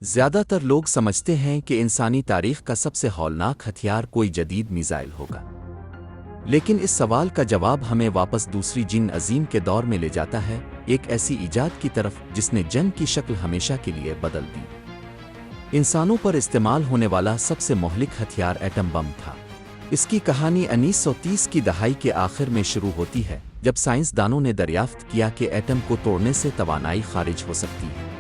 زیادہ تر لوگ سمجھتے ہیں کہ انسانی تاریخ کا سب سے ہولناک ہتھیار کوئی جدید میزائل ہوگا، لیکن اس سوال کا جواب ہمیں واپس دوسری جنگ عظیم کے دور میں لے جاتا ہے، ایک ایسی ایجاد کی طرف جس نے جنگ کی شکل ہمیشہ کے لیے بدل دی۔ انسانوں پر استعمال ہونے والا سب سے مہلک ہتھیار ایٹم بم تھا۔ اس کی کہانی 1930 کی دہائی کے آخر میں شروع ہوتی ہے، جب سائنسدانوں نے دریافت کیا کہ ایٹم کو توڑنے سے توانائی خارج ہو سکتی ہے۔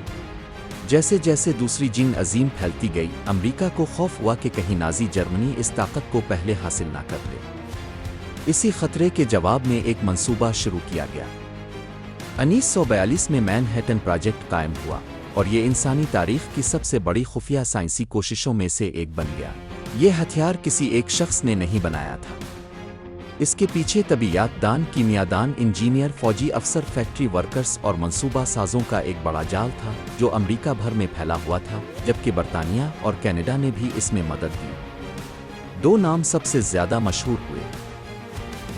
جیسے جیسے دوسری جنگ عظیم پھیلتی گئی، امریکہ کو خوف ہوا کہ کہیں نازی جرمنی اس طاقت کو پہلے حاصل نہ کر لے۔ اسی خطرے کے جواب میں ایک منصوبہ شروع کیا گیا۔ 1942 میں مین ہیٹن پروجیکٹ قائم ہوا، اور یہ انسانی تاریخ کی سب سے بڑی خفیہ سائنسی کوششوں میں سے ایک بن گیا۔ یہ ہتھیار کسی ایک شخص نے نہیں بنایا تھا۔ اس کے پیچھے طبیعیات دان، کیمیا دان، انجینئر، فوجی افسر، فیکٹری ورکرز اور منصوبہ سازوں کا ایک بڑا جال تھا جو امریکہ بھر میں پھیلا ہوا تھا، جبکہ برطانیہ اور کینیڈا نے بھی اس میں مدد دی۔ دو نام سب سے زیادہ مشہور ہوئے: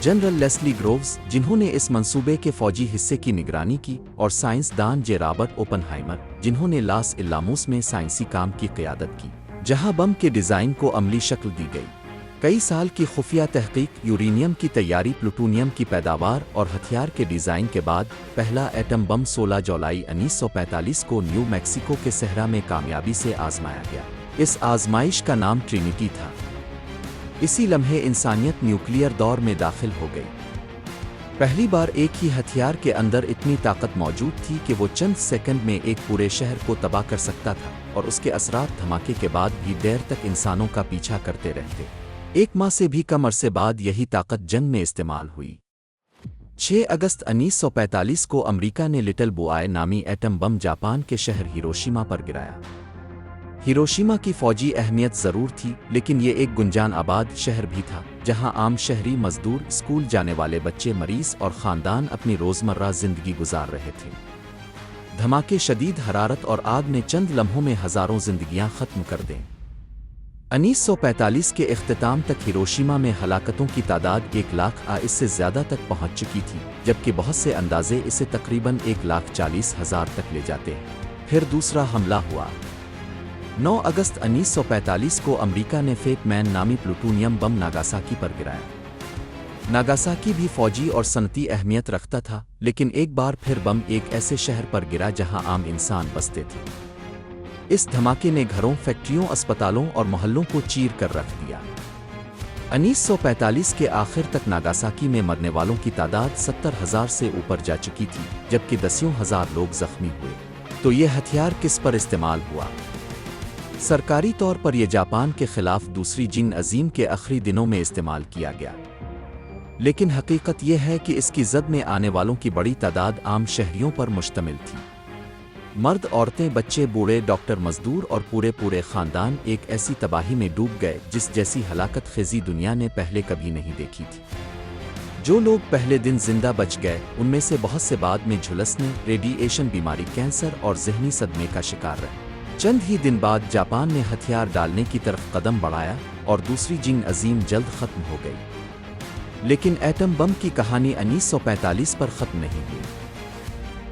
جنرل لیسلی گرووز، جنہوں نے اس منصوبے کے فوجی حصے کی نگرانی کی، اور سائنس دان جے رابرٹ اوپن ہائمر، جنہوں نے لاس الاموس میں سائنسی کام کی قیادت کی، جہاں بم کے ڈیزائن کو عملی شکل دی گئی۔ کئی سال کی خفیہ تحقیق، یورینیم کی تیاری، پلوٹونیم کی پیداوار اور ہتھیار کے ڈیزائن کے بعد پہلا ایٹم بم 16 جولائی 1945 کو نیو میکسیکو کے صحرا میں کامیابی سے آزمایا گیا۔ اس آزمائش کا نام ٹرینیٹی تھا۔ اسی لمحے انسانیت نیوکلیئر دور میں داخل ہو گئی۔ پہلی بار ایک ہی ہتھیار کے اندر اتنی طاقت موجود تھی کہ وہ چند سیکنڈ میں ایک پورے شہر کو تباہ کر سکتا تھا، اور اس کے اثرات دھماکے کے بعد بھی دیر تک انسانوں کا پیچھا کرتے رہتے۔ 1 ماہ سے بھی کم عرصے بعد یہی طاقت جنگ میں استعمال ہوئی۔ 6 اگست 1945 کو امریکہ نے لٹل بوآئے نامی ایٹم بم جاپان کے شہر ہیروشیما پر گرایا۔ ہیروشیما کی فوجی اہمیت ضرور تھی، لیکن یہ ایک گنجان آباد شہر بھی تھا، جہاں عام شہری، مزدور، اسکول جانے والے بچے، مریض اور خاندان اپنی روزمرہ زندگی گزار رہے تھے۔ دھماکے، شدید حرارت اور آگ نے چند لمحوں میں ہزاروں زندگیاں ختم کر دیں۔ 1945 کے اختتام تک ہیروشیما میں ہلاکتوں کی تعداد 1 لاکھ اس سے زیادہ تک پہنچ چکی تھی، جبکہ بہت سے اندازے اسے تقریباً 1,40,000 تک لے جاتے ہیں۔ پھر دوسرا حملہ ہوا۔ 9 اگست 1945 کو امریکہ نے فیٹ مین نامی پلوٹونیم بم ناگاساکی پر گرایا۔ ناگاساکی بھی فوجی اور صنعتی اہمیت رکھتا تھا، لیکن ایک بار پھر بم ایک ایسے شہر پر گرا جہاں عام انسان بستے تھے۔ اس دھماکے نے گھروں، فیکٹریوں، اسپتالوں اور محلوں کو چیر کر رکھ دیا۔ 1945 کے آخر تک ناگاساکی میں مرنے والوں کی تعداد 70,000 سے اوپر جا چکی تھی، جبکہ دسیوں ہزار لوگ زخمی ہوئے۔ تو یہ ہتھیار کس پر استعمال ہوا؟ سرکاری طور پر یہ جاپان کے خلاف دوسری جنگ عظیم کے آخری دنوں میں استعمال کیا گیا، لیکن حقیقت یہ ہے کہ اس کی زد میں آنے والوں کی بڑی تعداد عام شہریوں پر مشتمل تھی۔ مرد، عورتیں، بچے، بوڑھے، ڈاکٹر، مزدور اور پورے خاندان ایک ایسی تباہی میں ڈوب گئے جس جیسی ہلاکت خیزی دنیا نے پہلے کبھی نہیں دیکھی تھی۔ جو لوگ پہلے دن زندہ بچ گئے، ان میں سے بہت سے بعد میں جھلسنے، ریڈی ایشن بیماری، کینسر اور ذہنی صدمے کا شکار رہے۔ چند ہی دن بعد جاپان نے ہتھیار ڈالنے کی طرف قدم بڑھایا، اور دوسری جنگ عظیم جلد ختم ہو گئی۔ لیکن ایٹم بم کی کہانی 1945 پر ختم نہیں ہوئی۔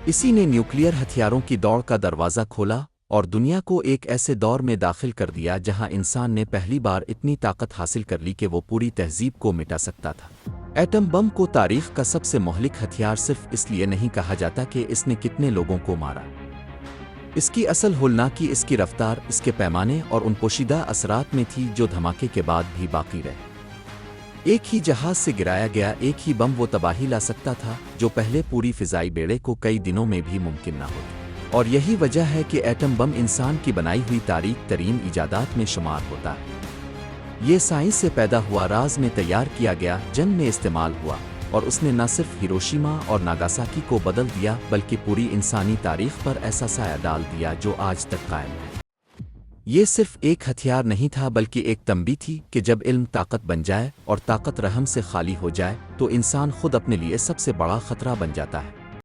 اسی نے نیوکلیئر ہتھیاروں کی دوڑ کا دروازہ کھولا اور دنیا کو ایک ایسے دور میں داخل کر دیا جہاں انسان نے پہلی بار اتنی طاقت حاصل کر لی کہ وہ پوری تہذیب کو مٹا سکتا تھا۔ ایٹم بم کو تاریخ کا سب سے مہلک ہتھیار صرف اس لیے نہیں کہا جاتا کہ اس نے کتنے لوگوں کو مارا۔ اس کی اصل ہولناکی اس کی رفتار، اس کے پیمانے اور ان پوشیدہ اثرات میں تھی جو دھماکے کے بعد بھی باقی رہے۔ ایک ہی جہاز سے گرایا گیا ایک ہی بم وہ تباہی لا سکتا تھا جو پہلے پوری فضائی بیڑے کو کئی دنوں میں بھی ممکن نہ ہوتی، اور یہی وجہ ہے کہ ایٹم بم انسان کی بنائی ہوئی تاریخ ترین ایجادات میں شمار ہوتا ہے۔ یہ سائنس سے پیدا ہوا، راز میں تیار کیا گیا، جنگ میں استعمال ہوا، اور اس نے نہ صرف ہیروشیما اور ناگاساکی کو بدل دیا بلکہ پوری انسانی تاریخ پر ایسا سایہ ڈال دیا جو آج تک قائم ہے۔ یہ صرف ایک ہتھیار نہیں تھا بلکہ ایک تنبیہ تھی کہ جب علم طاقت بن جائے اور طاقت رحم سے خالی ہو جائے تو انسان خود اپنے لیے سب سے بڑا خطرہ بن جاتا ہے۔